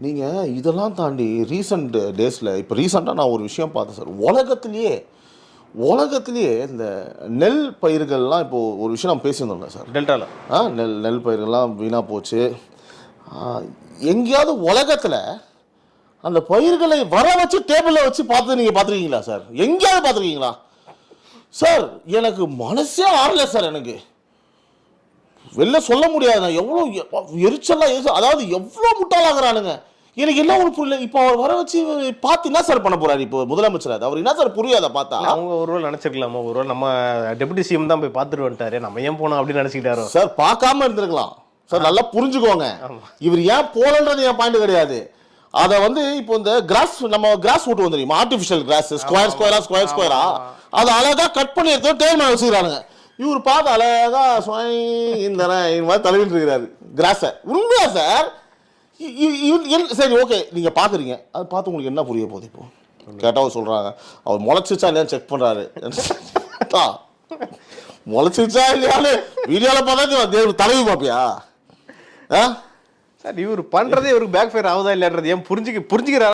நீங்கள் இதெல்லாம் தாண்டி ரீசெண்ட் டேஸில் இப்போ ரீசெண்டாக நான் ஒரு விஷயம் பார்த்தேன் சார். உலகத்திலேயே இந்த நெல் பயிர்கள்லாம் இப்போது ஒரு விஷயம் நம்ம பேசியிருந்தோம்ல சார், டெல்டாவில் நெல் பயிர்கள்லாம் வீணாக போச்சு. எங்கேயாவது உலகத்தில் அந்த பயிர்களை வர வச்சு டேபிளில் வச்சு நீங்கள் பார்த்துருக்கீங்களா சார்? எங்கேயாவது பார்த்துருக்கீங்களா சார்? எனக்கு மனசே ஆறல சார். எனக்கு வெளில சொல்ல முடியாது. நான் எவ்வளோ எரிச்சலாக அதாவது எவ்வளோ முட்டாளாகிறானுங்க. எனக்கு என்ன ஒரு புரியல. இப்போ அவர் வர வச்சு பார்த்து என்ன சார் பண்ண போறாரு? இப்போ முதலமைச்சர் அவர் என்ன சார் புரியாத பார்த்தா? அவங்க ஒருவேளை நினச்சிருக்கலாமா, ஒருவேளை நம்ம டெபுட்டி சிஎம் தான் போய் பார்த்துட்டு வந்துட்டாரு, நம்ம ஏன் போனோம் அப்படின்னு நினச்சிக்கிட்டாரோ சார்? பார்க்காம இருந்திருக்கலாம் சார். நல்லா புரிஞ்சுக்கோங்க, இவர் ஏன் போலன்றது என் பாயிண்ட் கிடையாது. அதை வந்து இப்போ இந்த நம்ம கிராஸ் விட்டு வந்து தெரியுமா, ஆர்டிஃபிஷியல் கிராஸ், ஸ்கொயரா அதை அழகா கட் பண்ணி எடுத்து டேல் மேலே வச்சுக்கிறானுங்க. இவர் பார்த்து அழகா இந்த மாதிரி தழுவிட்டு இருக்கிறாரு கிராஸை. உண்மையா சார்? சரி, ஓகே, நீங்கள் பார்க்குறீங்க, அது பார்த்து உங்களுக்கு என்ன புரிய போகுது? இப்போ கேட்டால் சொல்கிறாங்க அவர் முளைச்சிச்சா இல்லையான்னு செக் பண்ணுறாரு. முளைச்சிச்சா இல்லையான்னு வீடியோவில் பார்த்தா தலைவி பார்ப்பியா? சார் இவர் பண்ணுறதே இவருக்கு பேக் ஃபயர் ஆகுதா இல்லைன்றது ஏன் புரிஞ்சுக்கிறார்?